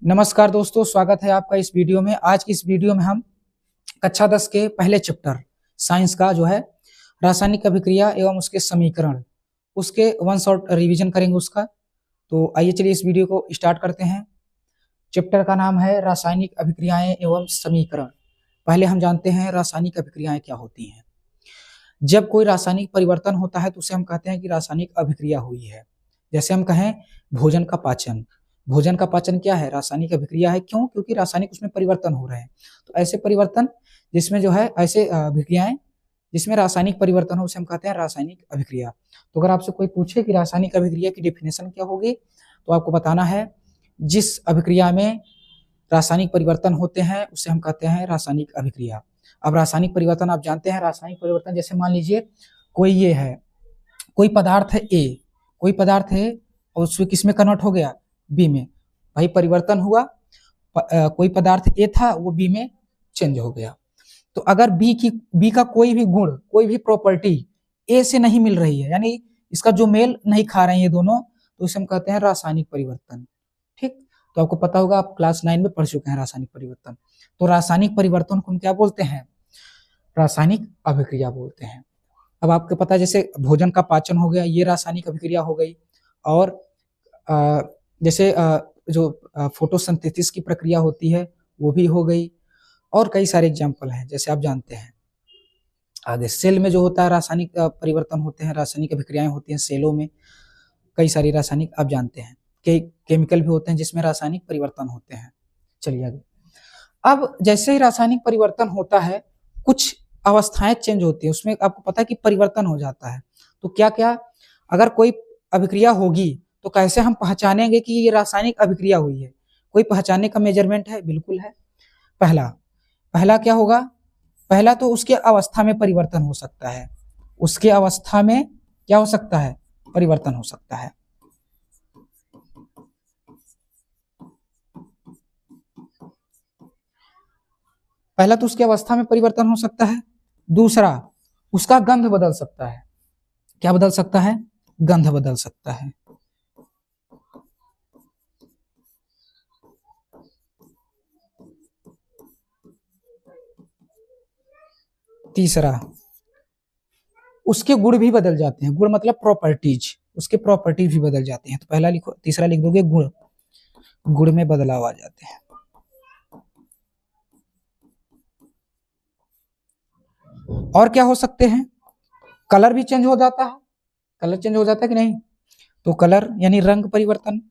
नमस्कार दोस्तों, स्वागत है आपका इस वीडियो में। आज की इस वीडियो में हम कक्षा 10 के पहले चैप्टर साइंस का जो है रासायनिक अभिक्रिया एवं उसके समीकरण, उसके वन शॉट रिवीजन करेंगे उसका। तो आइए चलिए इस वीडियो को स्टार्ट करते हैं। चैप्टर का नाम है रासायनिक अभिक्रियाएं एवं समीकरण। पहले हम जानते हैं रासायनिक अभिक्रियाएं क्या होती हैं। जब कोई रासायनिक परिवर्तन होता है तो उसे हम कहते हैं कि रासायनिक अभिक्रिया हुई है। जैसे हम कहें भोजन का पाचन, भोजन का पाचन क्या है? रासायनिक अभिक्रिया है। क्यों? क्योंकि रासायनिक उसमें परिवर्तन हो रहे हैं। तो ऐसे परिवर्तन जिसमें जो है ऐसे अभिक्रियाएं जिसमें रासायनिक परिवर्तन हो उसे हम कहते हैं रासायनिक अभिक्रिया। तो अगर आपसे कोई पूछे कि रासायनिक अभिक्रिया की डेफिनेशन क्या होगी तो आपको बताना है जिस अभिक्रिया में रासायनिक परिवर्तन होते हैं उसे हम कहते हैं रासायनिक अभिक्रिया। अब रासायनिक परिवर्तन आप जानते हैं, रासायनिक परिवर्तन जैसे मान लीजिए कोई ये है, कोई पदार्थ है ए, कोई पदार्थ है और उसमें किसमें कन्वर्ट हो गया? बी में। भाई परिवर्तन हुआ, कोई पदार्थ ए था वो बी में चेंज हो गया। तो अगर बी का कोई भी गुण, कोई भी प्रॉपर्टी ए से नहीं मिल रही है, यानी इसका जो मेल नहीं खा रहे हैं ये दोनों, तो इसे हम कहते हैं रासायनिक परिवर्तन। ठीक, तो आपको पता होगा, आप क्लास 9 में पढ़ चुके हैं रासायनिक परिवर्तन। तो रासायनिक परिवर्तन को हम क्या बोलते हैं? रासायनिक अभिक्रिया बोलते हैं। अब आपको पता है जैसे भोजन का पाचन हो गया, ये रासायनिक अभिक्रिया हो गई। और जैसे जो फोटोसिंथेसिस की प्रक्रिया होती है वो भी हो गई। और कई सारे एग्जाम्पल हैं जैसे आप जानते हैं। आगे सेल में जो होता है रासायनिक परिवर्तन होते हैं, रासायनिक अभिक्रियाएं होती हैं सेलों में। कई सारी रासायनिक आप जानते हैं कि केमिकल भी होते हैं जिसमें रासायनिक परिवर्तन होते हैं। चलिए आगे। अब जैसे ही रासायनिक परिवर्तन होता है कुछ अवस्थाएं चेंज होती है, उसमें आपको पता है कि परिवर्तन हो जाता है। तो क्या क्या अगर कोई अभिक्रिया होगी तो कैसे हम पहचानेंगे कि ये रासायनिक अभिक्रिया हुई है? कोई पहचानने का मेजरमेंट है? बिल्कुल है। पहला क्या होगा? पहला तो उसके अवस्था में परिवर्तन हो सकता है। उसके अवस्था में क्या हो सकता है? परिवर्तन हो सकता है। पहला तो उसकी अवस्था में परिवर्तन हो सकता है। दूसरा, उसका गंध बदल सकता है। क्या बदल सकता है? गंध बदल सकता है। तीसरा, उसके गुण भी बदल जाते हैं। गुण मतलब प्रॉपर्टीज, उसके प्रॉपर्टीज भी बदल जाते हैं। तो पहला लिखो, तीसरा लिख दोगे गुण, गुण में बदलाव आ जाते हैं। और क्या हो सकते हैं? कलर भी चेंज हो जाता है। कलर चेंज हो जाता है कि नहीं? तो कलर यानी रंग परिवर्तन,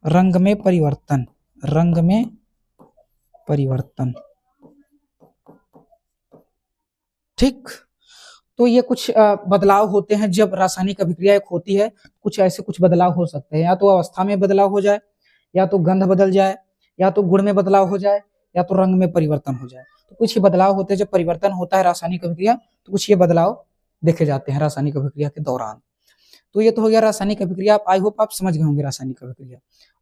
रंग में परिवर्तन, रंग में परिवर्तन। ठीक, तो ये कुछ बदलाव होते हैं जब रासायनिक अभिक्रिया एक होती है। कुछ ऐसे कुछ बदलाव हो सकते हैं, या तो अवस्था में बदलाव हो जाए, या तो गंध बदल जाए, या तो गुण में बदलाव हो जाए, या तो रंग में परिवर्तन हो जाए। तो कुछ ये बदलाव होते हैं जब परिवर्तन होता है रासायनिक अभिक्रिया, तो कुछ ये बदलाव देखे जाते हैं रासायनिक अभिक्रिया के दौरान। तो ये तो हो गया रासायनिक अभिक्रिया। आई होप आप समझ गए होंगे रासायनिक अभिक्रिया।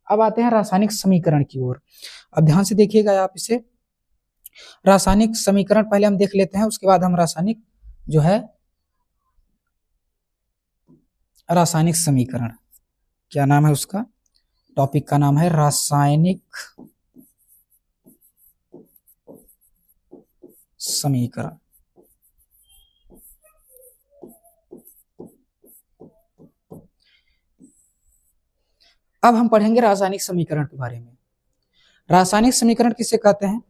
अब आते हैं रासायनिक समीकरण की ओर। अब ध्यान से देखिएगा आप इसे। रासायनिक समीकरण पहले हम देख लेते हैं, उसके बाद हम रासायनिक जो है रासायनिक समीकरण, क्या नाम है उसका? टॉपिक का नाम है रासायनिक समीकरण। अब हम पढ़ेंगे रासायनिक समीकरण के बारे में। रासायनिक समीकरण किसे कहते हैं?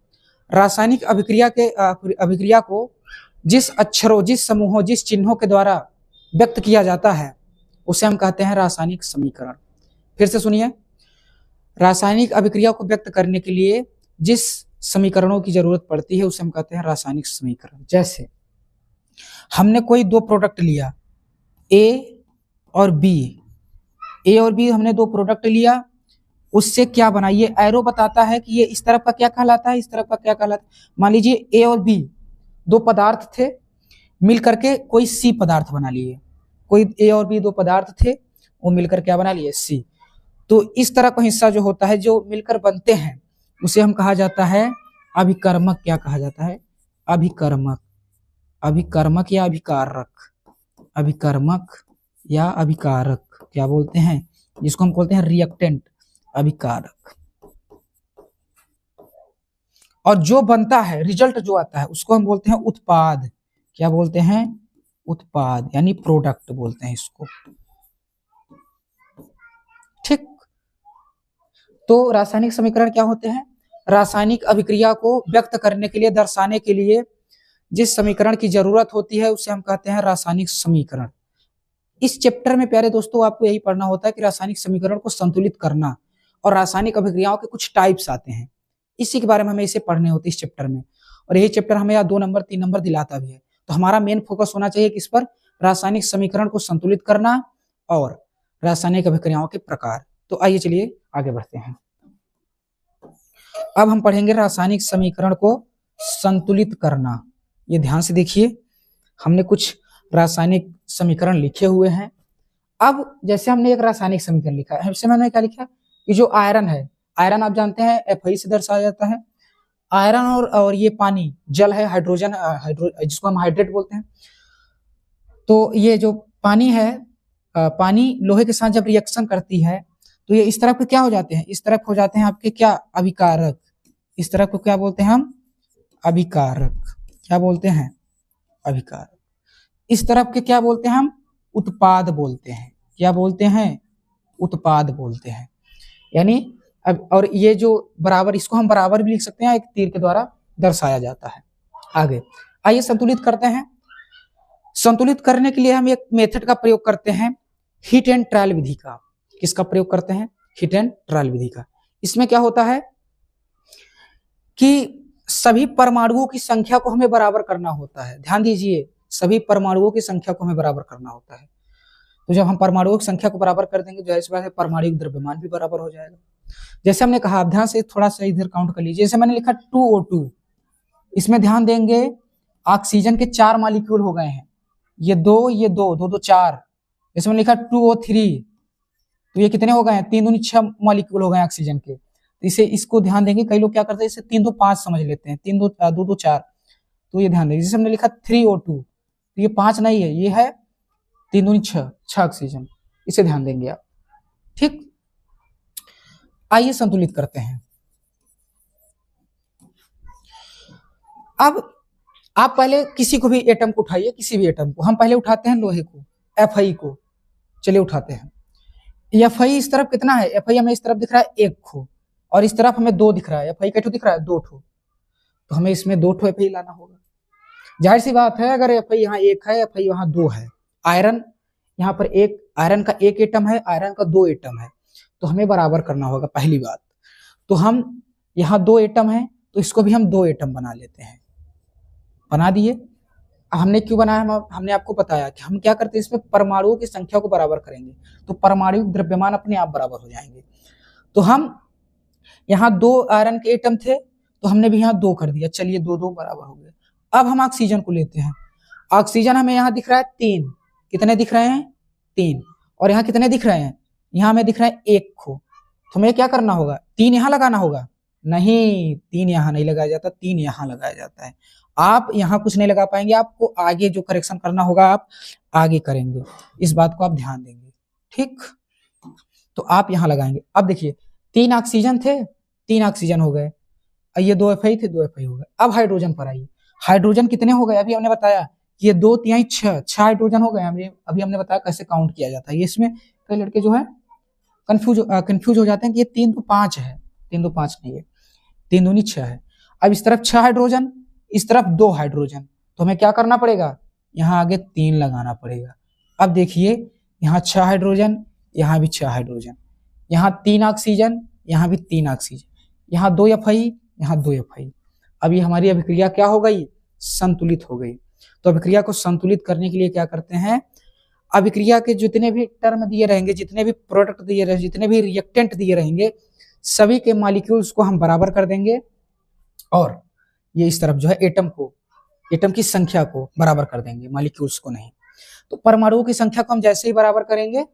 रासायनिक अभिक्रिया को जिस अक्षरों, जिस समूहों, जिस चिन्हों के द्वारा व्यक्त किया जाता है उसे हम कहते हैं रासायनिक समीकरण। फिर से सुनिए, रासायनिक अभिक्रिया को व्यक्त करने के लिए जिस समीकरणों की जरूरत पड़ती है उसे हम कहते हैं रासायनिक समीकरण। जैसे हमने कोई दो प्रोडक्ट लिया, ए और बी, ए और बी हमने दो प्रोडक्ट लिया, उससे क्या बना? ये एरो बताता है कि ये इस तरफ का क्या कहलाता है, इस तरफ का क्या कहलाता है। मान लीजिए ए और बी दो पदार्थ थे, मिल करके कोई सी पदार्थ बना लिए। कोई ए और बी दो पदार्थ थे, वो मिलकर क्या बना लिए? सी। तो इस तरह का हिस्सा जो होता है, जो मिलकर बनते हैं, उसे हम कहा जाता है अभिकर्मक। क्या कहा जाता है? अभिकर्मक। अभिकर्मक या अभिकारक, अभिकर्मक या अभिकारक क्या बोलते हैं? जिसको हम बोलते हैं रिएक्टेंट, अभिकारक। और जो बनता है, रिजल्ट जो आता है, उसको हम बोलते हैं उत्पाद। क्या बोलते हैं? उत्पाद, यानी प्रोडक्ट बोलते हैं इसको। ठीक। तो रासायनिक समीकरण क्या होते हैं? रासायनिक अभिक्रिया को व्यक्त करने के लिए, दर्शाने के लिए जिस समीकरण की जरूरत होती है उसे हम कहते हैं रासायनिक समीकरण। इस चैप्टर में प्यारे दोस्तों आपको यही पढ़ना होता है कि रासायनिक समीकरण को संतुलित करना, और रासायनिक अभिक्रियाओं के कुछ टाइप्स आते हैं, इसी के बारे में हमें इसे पढ़ने होते हैं इस चैप्टर में। और यही चैप्टर हमें यहाँ 2 नंबर 3 नंबर दिलाता भी है। तो हमारा मेन फोकस होना चाहिए किस पर? रासायनिक समीकरण को संतुलित करना और रासायनिक अभिक्रियाओं के प्रकार। तो आइए चलिए आगे बढ़ते हैं। अब हम पढ़ेंगे रासायनिक समीकरण को संतुलित करना। ये ध्यान से देखिए, हमने कुछ रासायनिक समीकरण लिखे हुए हैं। अब जैसे हमने एक रासायनिक समीकरण लिखा है, इसमें हमने क्या लिखा कि जो आयरन है, आयरन आप जानते हैं Fe से दर्शाया जाता है। आयरन और ये पानी, जल है, हाइड्रोजन, जिसको हम हाइड्रेट बोलते हैं। तो ये जो पानी है, पानी लोहे के साथ जब रिएक्शन करती है तो ये इस तरफ के क्या हो जाते हैं? इस तरफ हो जाते हैं आपके क्या? अभिकारक। इस तरफ को क्या बोलते हैं हम? अभिकारक। क्या बोलते हैं? अभिकारक। इस तरफ के क्या बोलते हैं हम? उत्पाद बोलते हैं। क्या बोलते हैं? उत्पाद बोलते हैं। यानी अब, और ये जो बराबर, इसको हम बराबर भी लिख सकते हैं, एक तीर के द्वारा दर्शाया जाता है। आगे आइए संतुलित करते हैं। संतुलित करने के लिए हम एक मेथड का प्रयोग करते हैं, हीट एंड ट्रायल विधि का। किसका प्रयोग करते हैं? हीट एंड ट्रायल विधि का। इसमें क्या होता है कि सभी परमाणुओं की संख्या को हमें बराबर करना होता है। ध्यान दीजिए, सभी परमाणुओं की संख्या को हमें बराबर करना होता है। तो जब हम परमाणुओं की संख्या को बराबर कर देंगे, जाहिर सी बात है परमाणुक द्रव्यमान भी बराबर हो जाएगा। जैसे हमने कहा, ध्यान से थोड़ा सा इधर काउंट कर लीजिए। जैसे मैंने लिखा 2O2, इसमें ध्यान देंगे ऑक्सीजन के 4 मॉलिक्यूल हो गए हैं। ये 2, ये 2, 2 2 4। जैसे मैंने लिखा 2O3, तो ये कितने हो गए हैं? 3 दूनी 6 मॉलिक्यूल हो गए ऑक्सीजन के। तो इसे, इसको ध्यान देंगे, कई लोग क्या करते हैं, इसे 3 2 5 समझ लेते हैं, 3 2 2 2 4। तो ये ध्यान देंगे। जैसे हमने लिखा 3O2, तो ये 5 नहीं है, ये है 3 दूनी 6 ऑक्सीजन। इसे ध्यान देंगे आप। ठीक। आइए संतुलित करते हैं। अब आप पहले किसी को भी एटम को उठाइए, किसी भी एटम को। हम पहले उठाते हैं लोहे को, Fe को। चलिए उठाते हैं। Fe इस तरफ कितना है? Fe हमें इस तरफ दिख रहा है 1 ठो, और इस तरफ हमें 2 दिख रहा है। Fe कितना दिख रहा है? 2 ठो। तो हमें इसमें 2 ठो Fe लाना होगा। जाहिर सी बात है, अगर Fe यहाँ 1 है, Fe वहां 2 है। आयरन यहाँ पर एक, आयरन का 1 एटम है, आयरन का 2 एटम है, तो हमें बराबर करना होगा पहली बात। तो हम यहाँ 2 एटम है, तो इसको भी हम 2 एटम बना लेते हैं। बना दिए। अब हमने क्यों बनाया? हमने आपको बताया कि हम क्या करते हैं, इसमें परमाणुओं की संख्या को बराबर करेंगे तो परमाणु द्रव्यमान अपने आप बराबर हो जाएंगे। तो हम यहाँ 2 आयरन के एटम थे, तो हमने भी यहाँ 2 कर दिया। चलिए 2 2 बराबर हो गए। अब हम ऑक्सीजन को लेते हैं। ऑक्सीजन हमें यहाँ दिख रहा है 3। कितने दिख रहे हैं? 3। और यहाँ कितने दिख रहे हैं? यहाँ हमें दिख रहा है 1 को। तो हमें क्या करना होगा? 3 यहाँ लगाना होगा? नहीं, 3 यहाँ नहीं लगाया जाता, 3 यहाँ लगाया जाता है। आप यहाँ कुछ नहीं लगा पाएंगे, आपको आगे जो करेक्शन करना होगा आप आगे करेंगे। इस बात को आप ध्यान देंगे। ठीक। तो आप यहाँ लगाएंगे। अब देखिए, 3 ऑक्सीजन थे, 3 ऑक्सीजन हो गए। ये 2 Fe थे, 2 Fe हो गए। अब हाइड्रोजन पर आइए। हाइड्रोजन कितने हो गए? अभी हमने बताया कि ये 2 3 6 हाइड्रोजन हो गए। अभी हमने बताया कैसे काउंट किया जाता है। ये इसमें कई लड़के जो है कंफ्यूज हो जाते हैं कि ये 3 तो 5 है। 3 तो 5 नहीं है, 3 दूनी 6 है। अब इस तरफ 6 हाइड्रोजन, इस तरफ 2 हाइड्रोजन, तो हमें क्या करना पड़ेगा? यहाँ आगे 3 लगाना पड़ेगा। अब देखिए, यहाँ 6 हाइड्रोजन, यहाँ भी 6 हाइड्रोजन, यहाँ 3 ऑक्सीजन, यहाँ भी 3 ऑक्सीजन, यहाँ 2 Fe, यहाँ 2 Fe। अब ये हमारी अभिक्रिया क्या हो गई? संतुलित हो गई। तो अभिक्रिया को संतुलित करने के लिए क्या करते हैं? अभिक्रिया के जितने भी टर्म दिए रहेंगे, जितने भी प्रोडक्ट दिए रहेंगे, जितने भी रिएक्टेंट दिए रहेंगे, सभी के मॉलिक्यूल्स को हम बराबर कर देंगे, और ये इस तरफ जो है एटम की संख्या को बराबर कर देंगे, मॉलिक्यूल्स को नहीं। तो परमाणुओं की संख्या को हम जैसे ही बराबर करेंगे,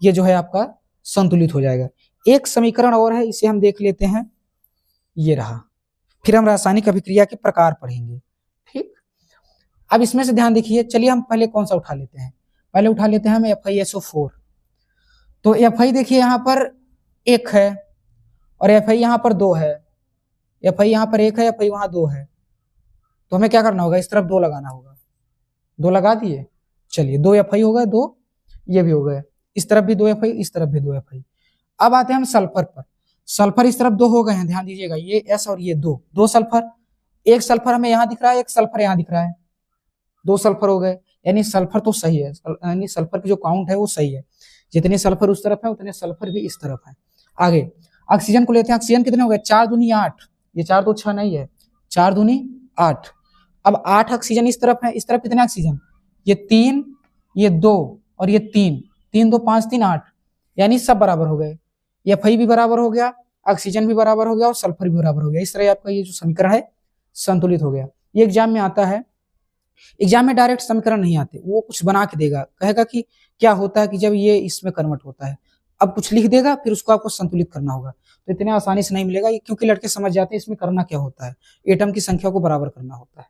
ये जो है आपका संतुलित हो जाएगा। एक समीकरण और है, इसे हम देख लेते हैं। ये रहा। फिर हम रासायनिक अभिक्रिया के प्रकार पढ़ेंगे। ठीक। अब इसमें से ध्यान देखिए। चलिए हम पहले कौन सा उठा लेते हैं? पहले उठा लेते हैं हम FiSO4। तो Fi देखिए यहाँ पर 1 है, और Fi यहाँ पर 2 है। एफ आई यहाँ पर 1 है, एफ आई वहां 2 है, तो हमें क्या करना होगा, इस तरफ 2 लगाना होगा। 2 लगा दिए, चलिए 2 एफ आई हो गए, 2 ये भी हो गए, इस तरफ भी 2 एफ आई, इस तरफ भी 2 एफ आई। अब आते हैं हम सल्फर पर। सल्फर इस तरफ 2 हो गए हैं, ध्यान दीजिएगा, ये एस और ये 2 सल्फर, एक सल्फर हमें यहाँ दिख रहा है, एक सल्फर यहाँ दिख रहा है, 2 सल्फर हो गए, यानी सल्फर तो सही है, यानी सल्फर की जो काउंट है वो सही है, जितने सल्फर उस तरफ है उतने सल्फर भी इस तरफ है। आगे ऑक्सीजन को लेते हैं, ऑक्सीजन कितने हो गए, 4 दूनी 8, ये 4 2 6 नहीं है, 4 दूनी 8। अब 8 ऑक्सीजन इस तरफ है, इस तरफ कितने ऑक्सीजन, ये 3, ये 2 और ये 3, 3 2 5 3 8, यानी सब बराबर हो गए, एफ आई भी बराबर हो गया, ऑक्सीजन भी बराबर हो गया और सल्फर भी बराबर हो गया। इस तरह आपका ये जो समीकरण है संतुलित हो गया। ये एग्जाम में आता है, एग्जाम में डायरेक्ट समीकरण नहीं आते, वो कुछ बना के देगा, कहेगा कि क्या होता है कि जब ये इसमें कन्वर्ट होता है, अब कुछ लिख देगा, फिर उसको आपको संतुलित करना होगा, तो इतने आसानी से नहीं मिलेगा, क्योंकि लड़के समझ जाते हैं इसमें करना क्या होता है, एटम की संख्या को बराबर करना होता है।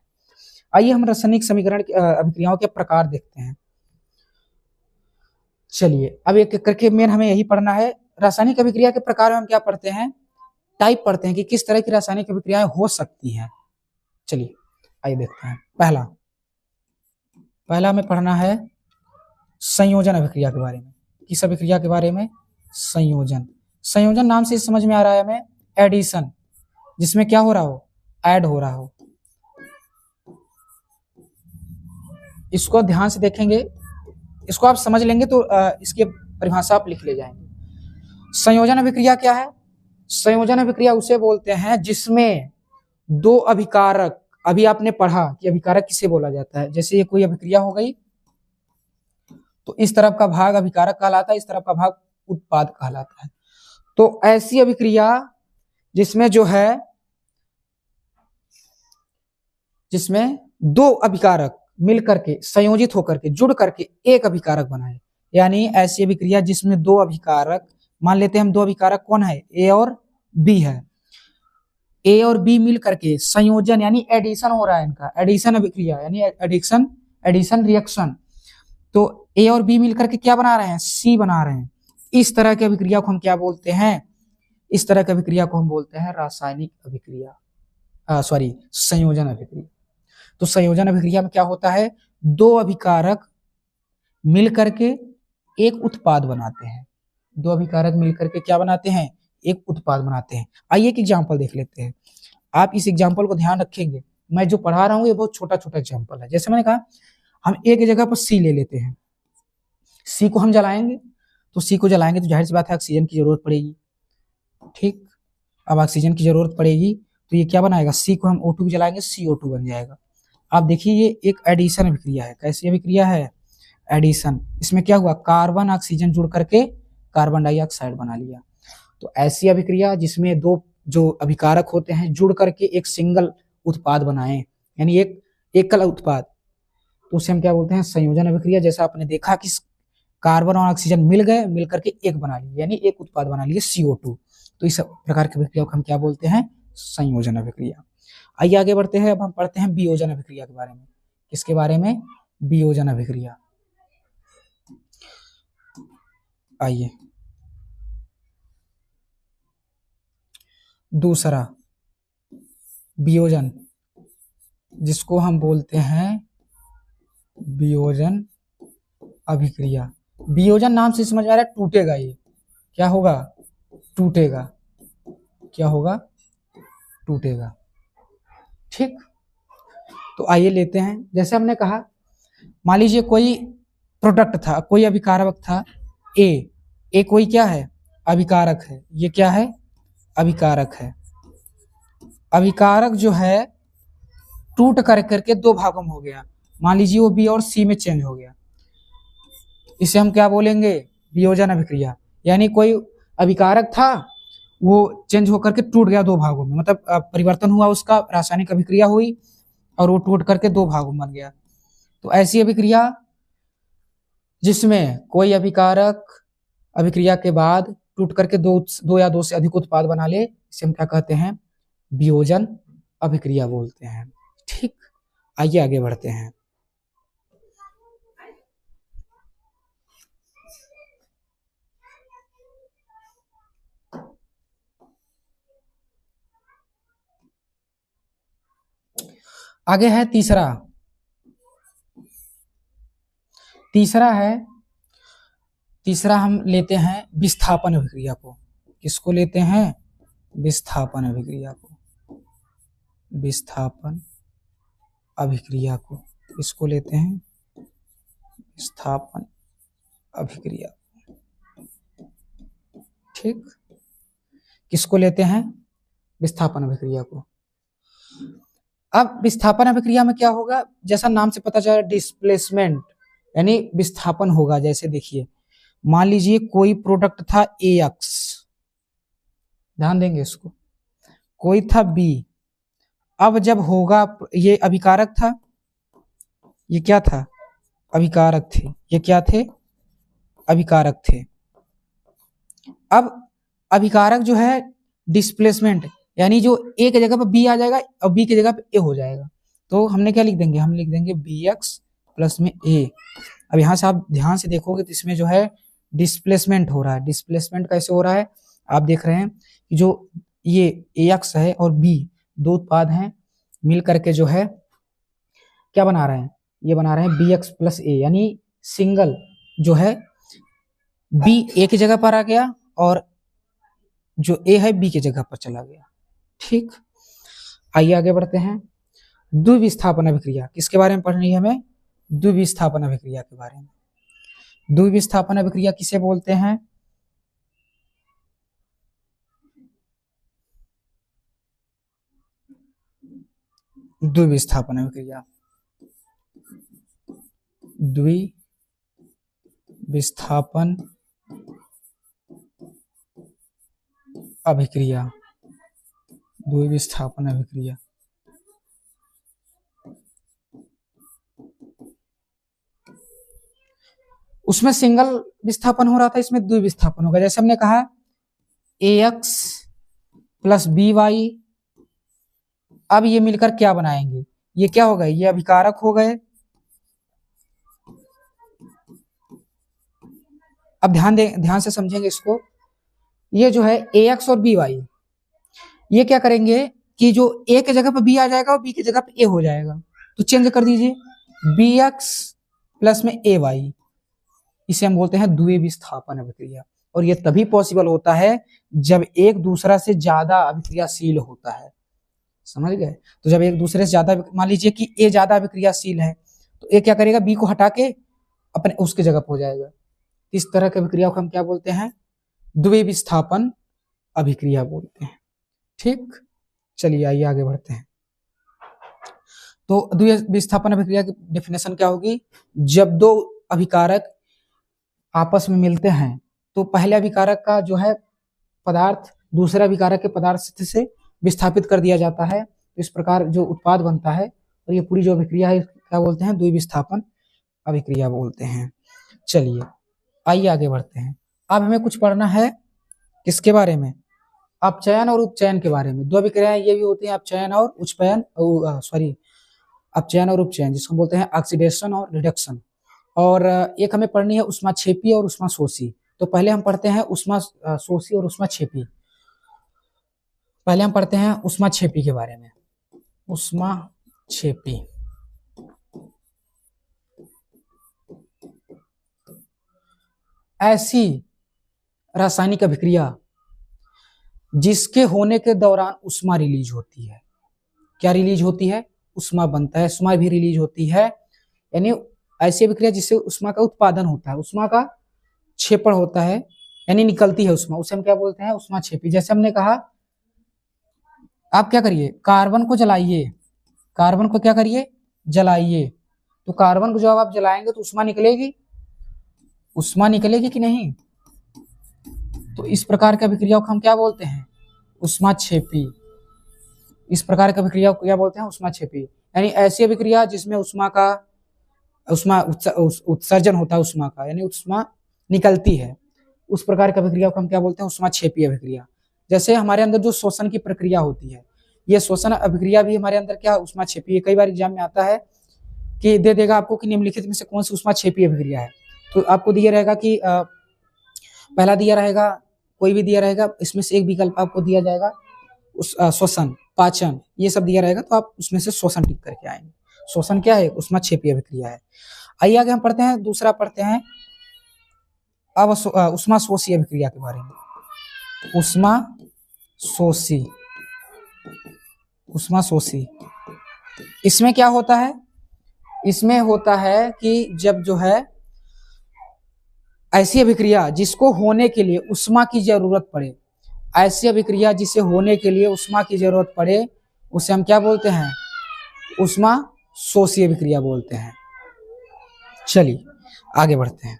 आइए हम रासायनिक समीकरण अभिक्रियाओं के प्रकार देखते हैं। चलिए अब एक एक करके मेन हमें यही पढ़ना है। रासायनिक अभिक्रिया के प्रकार में हम क्या पढ़ते हैं, टाइप पढ़ते हैं कि किस तरह की रासायनिक अभिक्रियाएं हो सकती हैं। चलिए आइए देखते हैं। पहला हमें पढ़ना है संयोजन अभिक्रिया के बारे में। किस अभिक्रिया के बारे में, संयोजन। संयोजन नाम से समझ में आ रहा है हमें एडिशन, जिसमें क्या हो रहा हो, ऐड हो रहा हो। इसको ध्यान से देखेंगे, इसको आप समझ लेंगे तो इसकी परिभाषा आप लिख ले जाएंगे। संयोजन अभिक्रिया क्या है, संयोजन अभिक्रिया उसे बोलते हैं जिसमें 2 अभिकारक, अभी आपने पढ़ा कि अभिकारक किसे बोला जाता है, जैसे ये कोई अभिक्रिया हो गई तो इस तरफ का भाग अभिकारक कहलाता है, इस तरफ का भाग उत्पाद कहलाता है। तो ऐसी अभिक्रिया जिसमें जो है, जिसमें 2 अभिकारक मिलकर के संयोजित होकर के जुड़ करके एक अभिकारक बनाए, यानी ऐसी अभिक्रिया जिसमें 2 अभिकारक, मान लेते हैं हम 2 अभिकारक कौन है, ए और बी है, ए और बी मिल करके संयोजन यानी एडिशन हो रहा है, इनका एडिशन अभिक्रिया यानी एडिशन रिएक्शन। तो ए और बी मिलकर के क्या बना रहे हैं, सी बना रहे हैं। इस तरह की अभिक्रिया को हम क्या बोलते हैं, इस तरह की अभिक्रिया को हम बोलते हैं रासायनिक अभिक्रिया, संयोजन अभिक्रिया। तो संयोजन अभिक्रिया में क्या होता है, 2 अभिकारक मिलकर के एक उत्पाद बनाते हैं, 2 अभिकारक मिलकर के क्या बनाते हैं, एक उत्पाद बनाते हैं। आइए एक एग्जांपल देख लेते हैं। आप इस एग्जांपल को ध्यान रखेंगे, मैं जो पढ़ा रहा हूं ये बहुत छोटा छोटा एग्जांपल है। जैसे मैंने कहा, हम एक जगह पर सी ले लेते हैं, सी को हम जलाएंगे, तो सी को जलाएंगे तो जाहिर सी बात है ऑक्सीजन की जरूरत पड़ेगी, ठीक। अब ऑक्सीजन की जरूरत पड़ेगी तो ये क्या बनाएगा, सी को हम O2 जलाएंगे, CO2 बन जाएगा। आप देखिए ये एक एडिशन अभिक्रिया है। कैसी अभिक्रिया है, एडिशन। इसमें क्या हुआ, कार्बन ऑक्सीजन जुड़ करके कार्बन डाइऑक्साइड बना लिया। तो ऐसी अभिक्रिया जिसमें 2 जो अभिकारक होते हैं जुड़ करके एक सिंगल उत्पाद बनाए, यानी एक एकल उत्पाद, तो उसे हम क्या बोलते हैं, संयोजन अभिक्रिया। जैसा आपने देखा कि कार्बन और ऑक्सीजन मिल गए, मिल करके एक बना लिए, यानी एक उत्पाद बना लिए CO2। तो इस प्रकार की अभिक्रिया को हम क्या बोलते हैं, संयोजन अभिक्रिया। आइए आगे बढ़ते हैं, अब हम पढ़ते हैं वियोजन अभिक्रिया के बारे में। किसके बारे में, वियोजन अभिक्रिया। आइए दूसरा वियोजन, जिसको हम बोलते हैं वियोजन अभिक्रिया। वियोजन नाम से समझ में आ रहा है टूटेगा, ये क्या होगा, टूटेगा, क्या होगा, टूटेगा, ठीक। तो आइए लेते हैं, जैसे हमने कहा, मान लीजिए कोई प्रोडक्ट था, कोई अभिकारक था ए कोई क्या है, अभिकारक है, ये क्या है, अभिकारक है। अभिकारक जो है टूट कर करके 2 भागों में हो गया, मान लीजिए वो बी और सी में चेंज हो गया, इसे हम क्या बोलेंगे, वियोजन अभिक्रिया। यानी कोई अभिकारक था, वो चेंज होकर के टूट गया 2 भागों में, मतलब परिवर्तन हुआ उसका, रासायनिक अभिक्रिया हुई और वो टूट करके 2 भागों में बन गया। तो ऐसी अभिक्रिया जिसमें कोई अभिकारक अभिक्रिया के बाद टूट करके 2 या 2 से अधिक उत्पाद बना ले, इसे हम क्या कहते हैं, वियोजन अभिक्रिया बोलते हैं, ठीक। आइए आगे बढ़ते हैं। आगे है तीसरा। तीसरा हम लेते हैं विस्थापन अभिक्रिया को। किसको लेते हैं? विस्थापन अभिक्रिया को। विस्थापन अभिक्रिया को इसको लेते हैं विस्थापन अभिक्रिया। ठीक, किसको लेते हैं? विस्थापन अभिक्रिया को। अब विस्थापन अभिक्रिया में क्या होगा? जैसा नाम से पता चला, डिस्प्लेसमेंट यानी विस्थापन होगा। जैसे देखिए, मान लीजिए कोई प्रोडक्ट था AX, ध्यान देंगे इसको, कोई था B। अब जब होगा, ये अभिकारक था, ये क्या था? अभिकारक थे। ये क्या थे? अभिकारक थे। अब अभिकारक जो है डिस्प्लेसमेंट यानी जो A की जगह पर B आ जाएगा और B की जगह पर A हो जाएगा, तो हमने क्या लिख देंगे? हम लिख देंगे BX प्लस में A। अब यहाँ से आप ध्यान से देखोगे तो इसमें जो है डिस्प्लेसमेंट हो रहा है। डिस्प्लेसमेंट कैसे हो रहा है? आप देख रहे हैं कि जो ये AX है और B दो उत्पाद हैं, मिल करके जो है क्या बना रहे हैं? ये बना रहे हैं BX प्लस A, यानी सिंगल जो है B A की जगह पर आ गया और जो A है B की जगह पर चला गया। ठीक, आइए आगे बढ़ते हैं। द्विविस्थापन अभिक्रिया किसके बारे में पढ़नी है हमें? द्विविस्थापन अभिक्रिया के बारे में। द्विविस्थापन अभिक्रिया किसे बोलते हैं? द्विविस्थापन अभिक्रिया। द्विविस्थापन अभिक्रिया। द्विविस्थापन अभिक्रिया उसमें सिंगल विस्थापन हो रहा था, इसमें द्विविस्थापन होगा। जैसे हमने कहा AX प्लस BY, अब ये मिलकर क्या बनाएंगे? ये क्या हो गए? ये अभिकारक हो गए। अब ध्यान से समझेंगे इसको। ये जो है AX और BY, ये क्या करेंगे कि जो A की जगह पर B आ जाएगा और B की जगह पर A हो जाएगा, तो चेंज कर दीजिए BX प्लस में AY। इसे हम बोलते हैं द्विविस्थापन अभिक्रिया। और ये तभी पॉसिबल होता है जब एक दूसरा से ज्यादा अभिक्रियाशील होता है। समझ गए? तो जब एक दूसरे से ज्यादा, मान लीजिए कि A ज्यादा अभिक्रियाशील है तो A क्या करेगा? B को हटा के अपने उसके जगह पर हो जाएगा। इस तरह की अभिक्रिया को हम क्या बोलते हैं? द्विविस्थापन अभिक्रिया बोलते हैं। ठीक, चलिए आइए आगे बढ़ते हैं। तो द्विविस्थापन अभिक्रिया की डेफिनेशन क्या होगी? जब दो अभिकारक आपस में मिलते हैं तो पहले अभिकारक का जो है पदार्थ दूसरे अभिकारक के पदार्थ से विस्थापित कर दिया जाता है, तो इस प्रकार जो उत्पाद बनता है, और ये पूरी जो अभिक्रिया है क्या बोलते हैं? द्विविस्थापन अभिक्रिया बोलते हैं। चलिए आइए आगे बढ़ते हैं। अब हमें कुछ पढ़ना है किसके बारे में? अपचयन और उपचयन के बारे में। दो अभिक्रियाएं ये भी होती हैं, अपचयन और अपचयन और उपचयन, जिसको बोलते हैं ऑक्सीडेशन और रिडक्शन। और एक हमें पढ़नी है ऊष्माक्षेपी और ऊष्माशोषी। तो पहले हम पढ़ते हैं ऊष्माशोषी और ऊष्माक्षेपी। पहले हम पढ़ते हैं ऊष्माक्षेपी के बारे में। ऊष्माक्षेपी ऐसी रासायनिक अभिक्रिया जिसके होने के दौरान ऊष्मा रिलीज होती है। क्या रिलीज होती है? ऊष्मा बनता है, ऊष्मा भी रिलीज होती है। यानी ऐसी अभिक्रिया जिससे ऊष्मा का उत्पादन होता है, ऊष्मा का क्षेपण होता है, यानी निकलती है ऊष्मा, उसे हम क्या बोलते हैं? ऊष्माक्षेपी। जैसे हमने कहा, आप क्या करिए? कार्बन को जलाइए, कार्बन को क्या करिए? जलाइए। तो कार्बन को जब आप जलाएंगे तो ऊष्मा निकलेगी, ऊष्मा निकलेगी कि नहीं? तो इस प्रकार की अभिक्रियाओं को हम क्या बोलते हैं? ऊष्माक्षेपी। इस प्रकार की अभिक्रिया को क्या बोलते हैं? ऊष्माक्षेपी। यानी ऐसी अभिक्रिया जिसमें ऊष्मा उत्सर्जन होता है, ऊष्मा का यानी ऊष्मा निकलती है, उस प्रकार की अभिक्रिया को हम क्या बोलते हैं? ऊष्माक्षेपी अभिक्रिया। जैसे हमारे अंदर जो शोषण की प्रक्रिया होती है, ये शोषण अभिक्रिया भी हमारे अंदर क्या? ऊष्माक्षेपी है। कई बार एग्जाम में आता है कि दे देगा आपको कि निम्नलिखित में से कौन सी ऊष्माक्षेपी अभिक्रिया है, तो आपको दिया रहेगा कि पहला दिया रहेगा, कोई भी दिया रहेगा, इसमें से एक विकल्प आपको दिया जाएगा श्वसन, पाचन, ये सब दिया रहेगा तो आप उसमें से श्वसन टिक करके आएंगे। श्वसन क्या है? ऊष्माक्षेपीय अभिक्रिया है। आइए आगे हम पढ़ते हैं, दूसरा पढ़ते हैं अब ऊष्माशोषी अभिक्रिया के बारे में। ऊष्माशोषी इसमें क्या होता है? इसमें होता है कि जब जो है ऐसी अभिक्रिया जिसको होने के लिए उष्मा की जरूरत पड़े, ऐसी अभिक्रिया जिसे होने के लिए उष्मा की जरूरत पड़े, उसे हम क्या बोलते हैं? ऊष्माशोषी अभिक्रिया बोलते हैं। चलिए आगे बढ़ते हैं।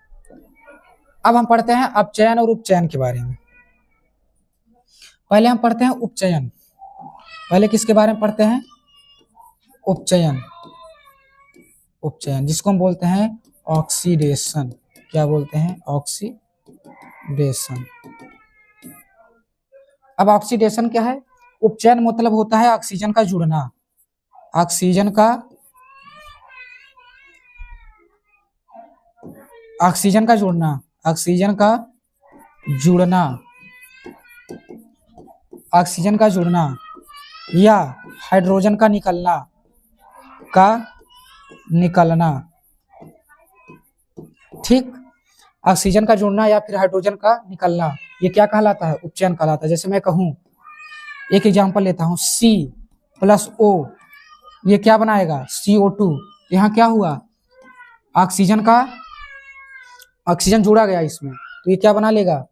अब हम पढ़ते हैं अपचयन और उपचयन के बारे में। पहले हम पढ़ते हैं उपचयन। पहले किसके बारे में पढ़ते हैं? उपचयन। उपचयन जिसको हम बोलते हैं ऑक्सीडेशन। क्या बोलते हैं? ऑक्सीडेशन। अब ऑक्सीडेशन क्या है? उपचयन मतलब होता है ऑक्सीजन का जुड़ना। ऑक्सीजन का जुड़ना, ऑक्सीजन का जुड़ना या हाइड्रोजन का निकलना। ठीक, ऑक्सीजन का जुड़ना या फिर हाइड्रोजन का निकलना, ये क्या कहलाता है? उपचयन कहलाता है। जैसे मैं कहूं, एक एग्जांपल लेता हूं, C+O, ये क्या बनाएगा? CO2। यहाँ क्या हुआ? ऑक्सीजन जुड़ा गया इसमें, तो ये क्या बना लेगा?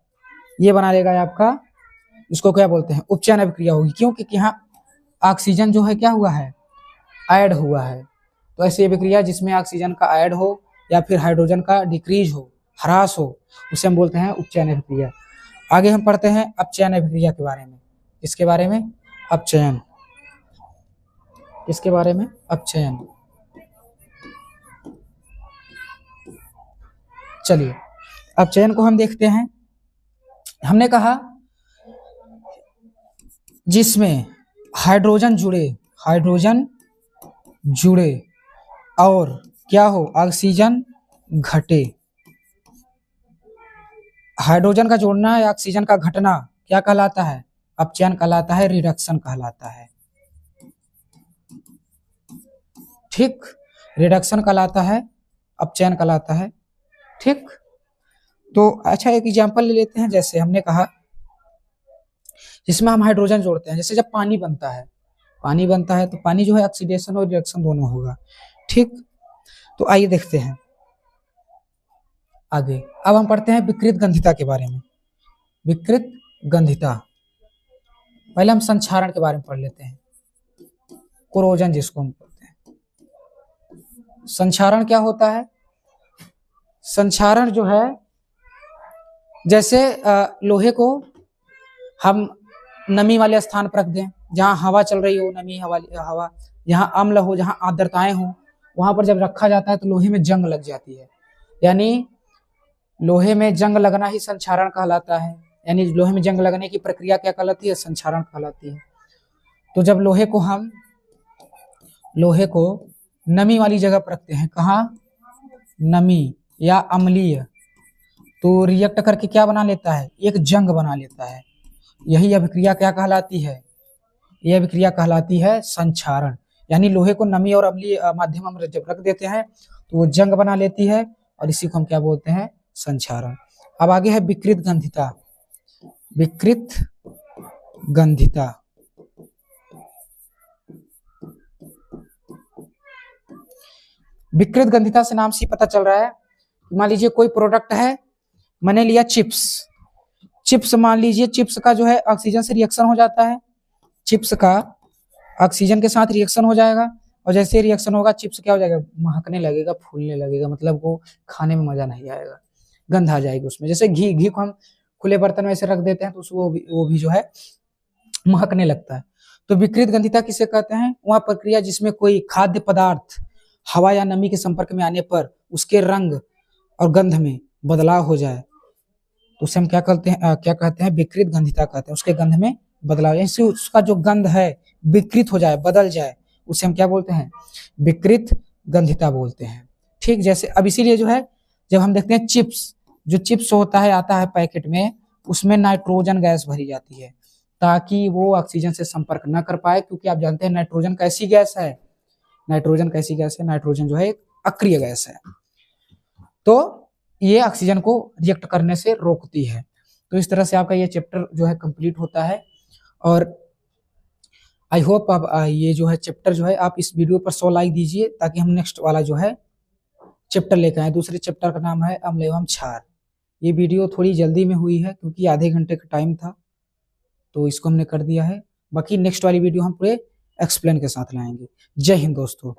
ये बना लेगा आपका, इसको क्या बोलते हैं? उपचयन अभिक्रिया होगी। क्यों? क्योंकि यहाँ ऑक्सीजन जो है क्या हुआ है? ऐड हुआ है। तो ऐसी अभिक्रिया जिसमें ऑक्सीजन का ऐड हो या फिर हाइड्रोजन का डिक्रीज हो, ह्रास हो, उसे हम बोलते हैं उपचयन अभिक्रिया। आगे हम पढ़ते हैं अपचयन अभिक्रिया के बारे में। इसके बारे में अपचयन। इसके बारे में अपचयन। चलिए अपचयन को हम देखते हैं। हमने कहा जिसमें हाइड्रोजन जुड़े और क्या हो? ऑक्सीजन घटे। हाइड्रोजन का जोड़ना या ऑक्सीजन का घटना क्या कहलाता है? अपचयन कहलाता है, रिडक्शन कहलाता है। ठीक, रिडक्शन कहलाता है, अपचयन कहलाता है। ठीक, तो अच्छा एक एग्जांपल ले लेते हैं। जैसे हमने कहा जिसमें हम हाइड्रोजन जोड़ते हैं, जैसे जब पानी बनता है तो पानी जो है ऑक्सीडेशन और रिडक्शन दोनों होगा। ठीक, तो आइए देखते हैं आगे। अब हम पढ़ते हैं विकृत गंधिता के बारे में। विकृत गंधिता, पहले हम संक्षारण के बारे में पढ़ लेते हैं। कोरोजन जिसको हम बोलते हैं। संक्षारण क्या होता है? संक्षारण जो है, जैसे लोहे को हम नमी वाले स्थान पर रख दें, जहां हवा चल रही हो, नमी हवा, जहां अम्ल हो, जहां आर्द्रताएं हो, वहां पर जब रखा जाता है तो लोहे में जंग लग जाती है। यानी लोहे में जंग लगना ही संक्षारण कहलाता है। यानी लोहे में जंग लगने की प्रक्रिया क्या कहलाती है? संक्षारण कहलाती है। तो जब लोहे को नमी वाली जगह पर रखते हैं, कहाँ? नमी या अम्लीय, तो रिएक्ट करके क्या बना लेता है? एक जंग बना लेता है। यही अभिक्रिया क्या कहलाती है? यह अभिक्रिया कहलाती है संक्षारण। यानी लोहे को नमी और अम्लीय माध्यम में जब रख देते हैं तो वो जंग बना लेती है, और इसी को हम क्या बोलते हैं? संक्षारण। अब आगे है विकृत गंधिता। विकृत गंधिता, विकृत गंधिता से नाम से पता चल रहा है। मान लीजिए कोई प्रोडक्ट है, मैंने लिया चिप्स, मान लीजिए चिप्स का जो है ऑक्सीजन से रिएक्शन हो जाता है। चिप्स का ऑक्सीजन के साथ रिएक्शन हो जाएगा, और जैसे रिएक्शन होगा चिप्स क्या हो जाएगा? महकने लगेगा, फूलने लगेगा, मतलब वो खाने में मजा नहीं आएगा, गंध आ जाएगी उसमें। जैसे घी को हम खुले बर्तन में ऐसे रख देते हैं तो वो भी जो है महकने लगता है। तो विकृत गंधिता किसे कहते हैं? वह प्रक्रिया जिसमें कोई खाद्य पदार्थ हवा या नमी के संपर्क में आने पर उसके रंग और गंध में बदलाव हो जाए, तो उसे हम क्या कहते हैं? विकृत गंधिता कहते हैं। उसके गंध में बदलाव, यानी उसका जो गंध है विकृत हो जाए, बदल जाए, उसे हम क्या बोलते हैं? विकृत गंधिता बोलते हैं। ठीक, जैसे अब इसीलिए जो है जब हम देखते हैं चिप्स होता है, आता है पैकेट में, उसमें नाइट्रोजन गैस भरी जाती है, ताकि वो ऑक्सीजन से संपर्क न कर पाए, क्योंकि आप जानते हैं नाइट्रोजन कैसी गैस है, नाइट्रोजन कैसी गैस है, नाइट्रोजन जो है एक अक्रिय गैस है, तो ये ऑक्सीजन को रिएक्ट करने से रोकती है। तो इस तरह से आपका ये चैप्टर जो है कंप्लीट होता है। और आई होप आप ये जो है चैप्टर जो है आप इस वीडियो पर 100 लाइक दीजिए, ताकि हम नेक्स्ट वाला जो है चैप्टर लेकर आए। दूसरे चैप्टर का नाम है अम्ल एवं क्षार। ये वीडियो थोड़ी जल्दी में हुई है क्योंकि आधे घंटे का टाइम था, तो इसको हमने कर दिया है। बाकी नेक्स्ट वाली वीडियो हम पूरे एक्सप्लेन के साथ लाएंगे। जय हिंद दोस्तों।